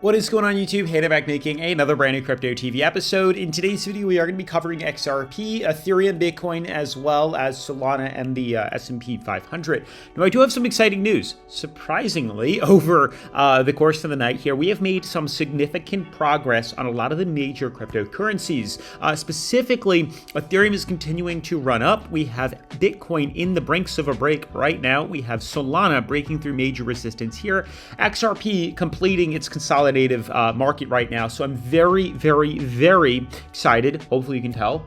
What is going on YouTube? Hey, back making another brand new Crypto TV episode. In today's video, we are going to be covering XRP, Ethereum, Bitcoin, as well as Solana and the S&P 500. Now, I do have some exciting news. Surprisingly, over the course of the night here, we have made some significant progress on a lot of the major cryptocurrencies. Specifically, Ethereum is continuing to run up. We have Bitcoin in the brinks of a break right now. We have Solana breaking through major resistance here. XRP completing its consolidated market right now. So I'm very excited. Hopefully you can tell.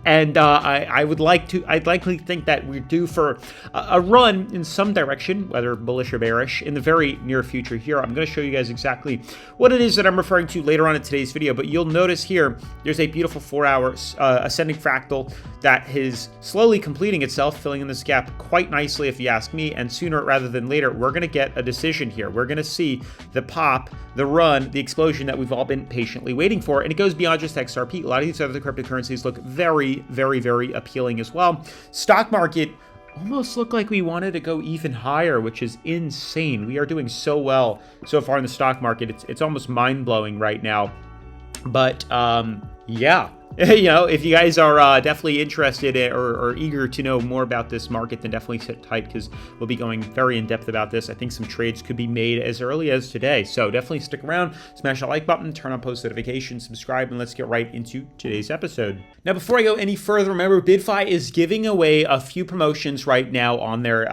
And I'd likely think that we're due for a run in some direction, whether bullish or bearish, in the very near future here. I'm going to show you guys exactly what it is that I'm referring to later on in today's video, but you'll notice here, there's a beautiful 4-hour ascending fractal that is slowly completing itself, filling in this gap quite nicely if you ask me, and sooner rather than later, we're going to get a decision here. We're going to see the pop, the run, the explosion that we've all been patiently waiting for, and it goes beyond just XRP. A lot of these other cryptocurrencies look very appealing as well. Stock market almost looked like we wanted to go even higher, which is insane. We are doing so well so far in the stock market. It's almost mind-blowing right now. But yeah. You know, if you guys are definitely interested or eager to know more about this market, then definitely sit tight because we'll be going very in-depth about this. I think some trades could be made as early as today. So definitely stick around, smash that like button, turn on post notifications, subscribe, and let's get right into today's episode. Now, before I go any further, remember, BYDFI is giving away a few promotions right now on their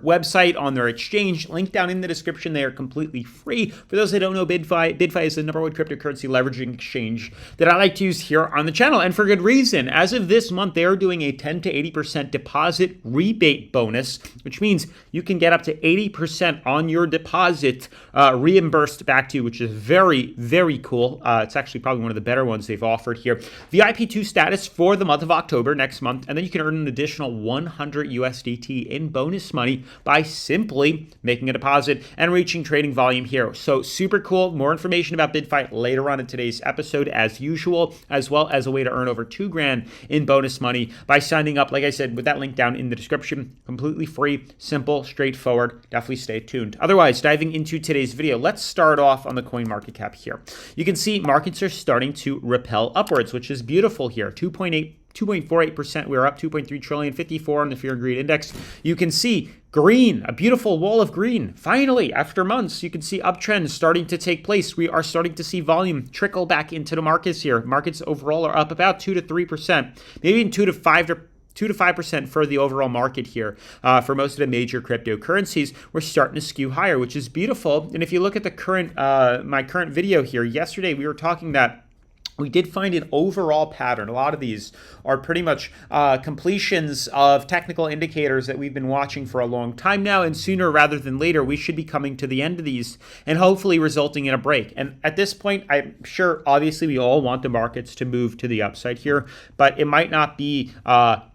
website, on their exchange. Link down in the description. They are completely free. For those that don't know, BYDFI is the #1 cryptocurrency leveraging exchange that I like to use here on the channel, and for good reason. As of this month, they are doing a 10 to 80% deposit rebate bonus, which means you can get up to 80% on your deposit reimbursed back to you, which is very cool. It's actually probably one of the better ones they've offered here. VIP 2 status for the month of October next month, and then you can earn an additional 100 USDT in bonus money by simply making a deposit and reaching trading volume here. So super cool. More information about BYDFI later on in today's episode as usual, as well as a way to earn over $2,000 in bonus money by signing up, like I said, with that link down in the description. Completely free, simple, straightforward. Definitely stay tuned. Otherwise, diving into today's video, let's start off on the coin market cap here. You can see markets are starting to repel upwards, which is beautiful here. 2.48%. We're up 2.3 trillion, 54 on the Fear and Greed Index. You can see green, a beautiful wall of green. Finally, after months, you can see uptrends starting to take place. We are starting to see volume trickle back into the markets here. Markets overall are up about 2 to 3%, maybe even 2 to 5% for the overall market here. For most of the major cryptocurrencies, we're starting to skew higher, which is beautiful. And if you look at the current, my current video here, yesterday we were talking that we did find an overall pattern. A lot of these are pretty much completions of technical indicators that we've been watching for a long time now, and sooner rather than later, we should be coming to the end of these and hopefully resulting in a break. And at this point, I'm sure, obviously, we all want the markets to move to the upside here, but it might not be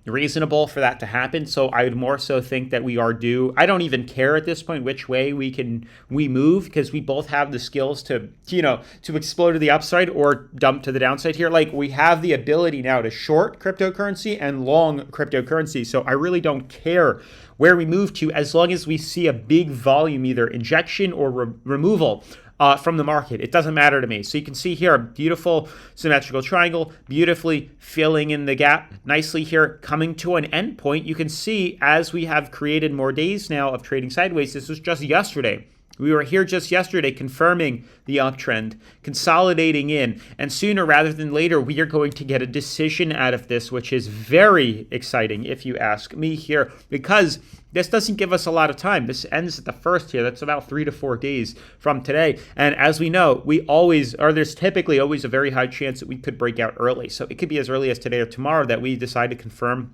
reasonable for that to happen. So I would more so think that we are due. I don't even care at this point which way we move, because we both have the skills to explode to the upside or dump to the downside here. Like, we have the ability now to short cryptocurrency and long cryptocurrency. So I really don't care where we move to, as long as we see a big volume, either injection or removal from the market. It doesn't matter to me. So you can see here a beautiful symmetrical triangle, beautifully filling in the gap nicely here, coming to an end point. You can see as we have created more days now of trading sideways. This was just yesterday. We were here just yesterday confirming the uptrend, consolidating in, and sooner rather than later, we are going to get a decision out of this, which is very exciting if you ask me here, because this doesn't give us a lot of time. This ends at the first here. That's about 3 to 4 days from today. And as we know, there's typically always a very high chance that we could break out early. So it could be as early as today or tomorrow that we decide to confirm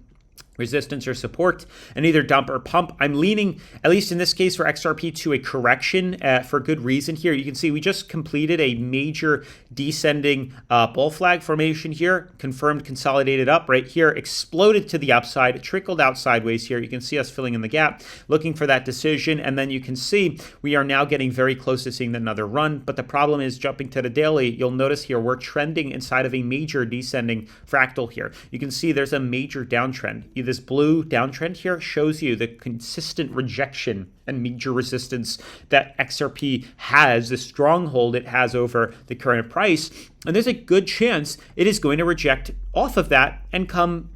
resistance or support and either dump or pump. I'm leaning, at least in this case for XRP, to a correction for good reason here. You can see we just completed a major descending bull flag formation here, confirmed consolidated up right here, exploded to the upside, trickled out sideways here. You can see us filling in the gap, looking for that decision, and then you can see we are now getting very close to seeing another run. But the problem is, jumping to the daily, you'll notice here we're trending inside of a major descending fractal here. You can see there's a major downtrend, either this blue downtrend here shows you the consistent rejection and major resistance that XRP has, the stronghold it has over the current price. And there's a good chance it is going to reject off of that and come,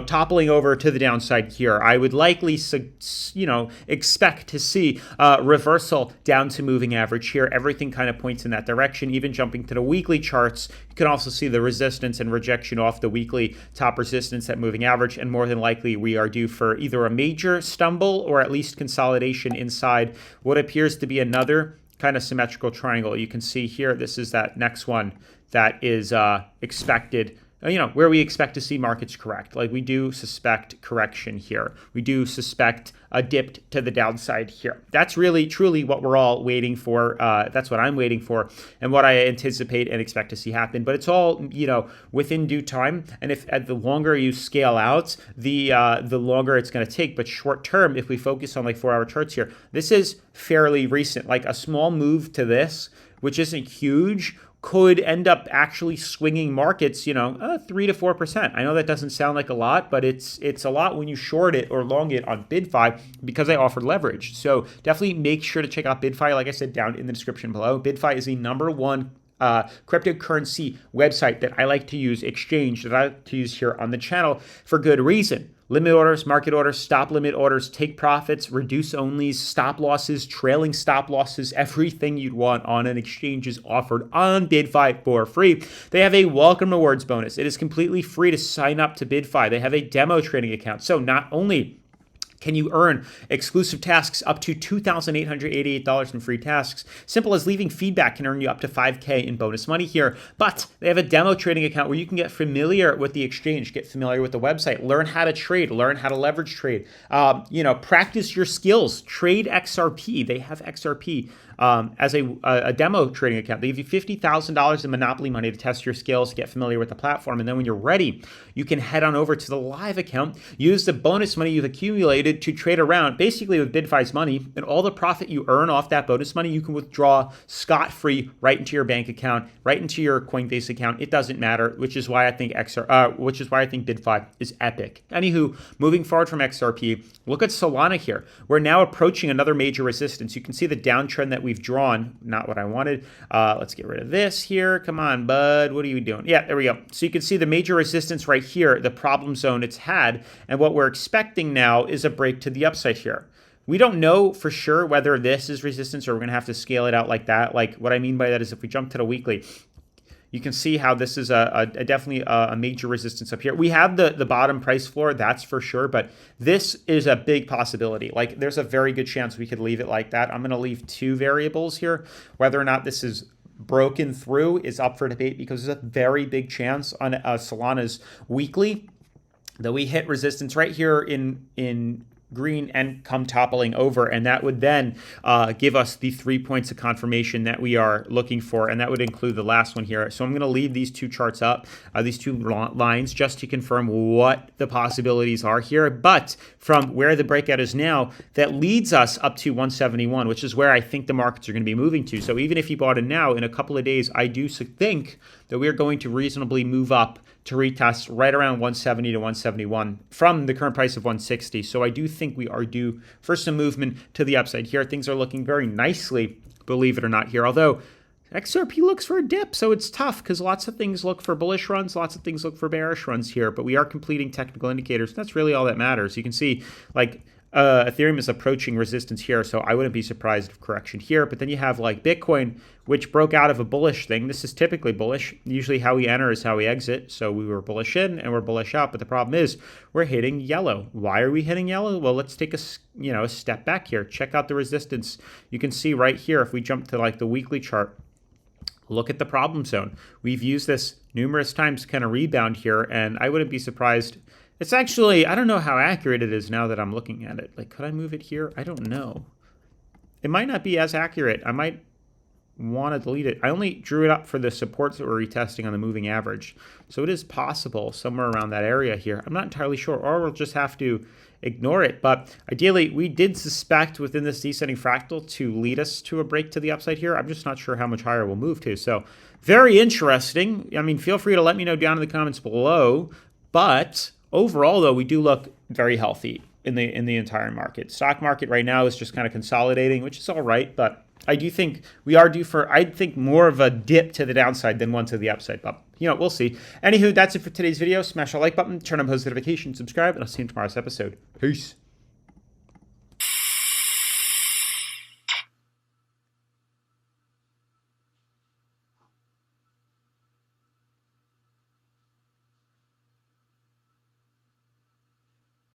toppling over to the downside here. I would likely, expect to see reversal down to moving average here. Everything kind of points in that direction. Even jumping to the weekly charts, you can also see the resistance and rejection off the weekly top resistance at moving average. And more than likely, we are due for either a major stumble or at least consolidation inside what appears to be another kind of symmetrical triangle. You can see here, this is that next one that is expected, where we expect to see markets correct. Like, we do suspect correction here. We do suspect a dip to the downside here. That's really, truly what we're all waiting for. That's what I'm waiting for and what I anticipate and expect to see happen. But it's all, within due time. And if the longer you scale out, the longer it's going to take. But short term, if we focus on like 4-hour charts here, this is fairly recent. Like a small move to this, which isn't huge, could end up actually swinging markets, 3 to 4%. I know that doesn't sound like a lot, but it's a lot when you short it or long it on BYDFI because I offer leverage. So definitely make sure to check out BYDFI, like I said, down in the description below. BYDFI is the #1 cryptocurrency website that I like to use, exchange that I like to use here on the channel for good reason. Limit orders, market orders, stop limit orders, take profits, reduce onlys, stop losses, trailing stop losses, everything you'd want on an exchange is offered on BYDFI for free. They have a welcome rewards bonus. It is completely free to sign up to BYDFI. They have a demo trading account. So not only can you earn exclusive tasks up to $2,888 in free tasks? Simple as leaving feedback can earn you up to $5K in bonus money here. But they have a demo trading account where you can get familiar with the exchange, get familiar with the website, learn how to trade, learn how to leverage trade, practice your skills, trade XRP. They have XRP as a demo trading account. They give you $50,000 in Monopoly money to test your skills, get familiar with the platform. And then when you're ready, you can head on over to the live account, use the bonus money you've accumulated to trade around basically with BYDFI's money, and all the profit you earn off that bonus money, you can withdraw scot-free right into your bank account, right into your Coinbase account. It doesn't matter, which is why I think BYDFI is epic. Anywho, moving forward from XRP, look at Solana here. We're now approaching another major resistance. You can see the downtrend that we've drawn. Not what I wanted. Let's get rid of this here. Come on, bud. What are you doing? Yeah, there we go. So you can see the major resistance right here, the problem zone it's had, and what we're expecting now is a break to the upside here. We don't know for sure whether this is resistance or we're going to have to scale it out like that. Like, what I mean by that is if we jump to the weekly, you can see how this is definitely a major resistance up here. We have the bottom price floor, that's for sure, but this is a big possibility. Like, there's a very good chance we could leave it like that. I'm going to leave 2 variables here. Whether or not this is broken through is up for debate because there's a very big chance on Solana's weekly that we hit resistance right here in green and come toppling over, and that would then give us the 3 points of confirmation that we are looking for, and that would include the last one here. So I'm going to leave these 2 charts up, these 2 lines, just to confirm what the possibilities are here. But from where the breakout is now, that leads us up to 171, which is where I think the markets are going to be moving to. So even if you bought in now, in a couple of days, I do think that we're going to reasonably move up to retest right around 170 to 171 from the current price of 160. So I do think we are due for some movement to the upside here. Things are looking very nicely, believe it or not, here. Although XRP looks for a dip, so it's tough because lots of things look for bullish runs, lots of things look for bearish runs here. But we are completing technical indicators. That's really all that matters. You can see, like, Ethereum is approaching resistance here, so I wouldn't be surprised if correction here. But then you have like Bitcoin, which broke out of a bullish thing. This is typically bullish. Usually how we enter is how we exit. So we were bullish in and we're bullish out. But the problem is we're hitting yellow. Why are we hitting yellow? Well, let's take a step back here. Check out the resistance. You can see right here, if we jump to like the weekly chart, look at the problem zone. We've used this numerous times to kind of rebound here, and I wouldn't be surprised. It's actually, I don't know how accurate it is now that I'm looking at it. Like, could I move it here? I don't know. It might not be as accurate. I might want to delete it. I only drew it up for the supports that we're retesting on the moving average. So it is possible somewhere around that area here. I'm not entirely sure, or we'll just have to ignore it. But ideally, we did suspect within this descending fractal to lead us to a break to the upside here. I'm just not sure how much higher we'll move to. So very interesting. I mean, feel free to let me know down in the comments below. But overall, though, we do look very healthy in the entire market. Stock market right now is just kind of consolidating, which is all right, but I do think we are due for, I think, more of a dip to the downside than one to the upside, but we'll see. Anywho, that's it for today's video. Smash the like button, turn on post notifications, subscribe, and I'll see you in tomorrow's episode. Peace.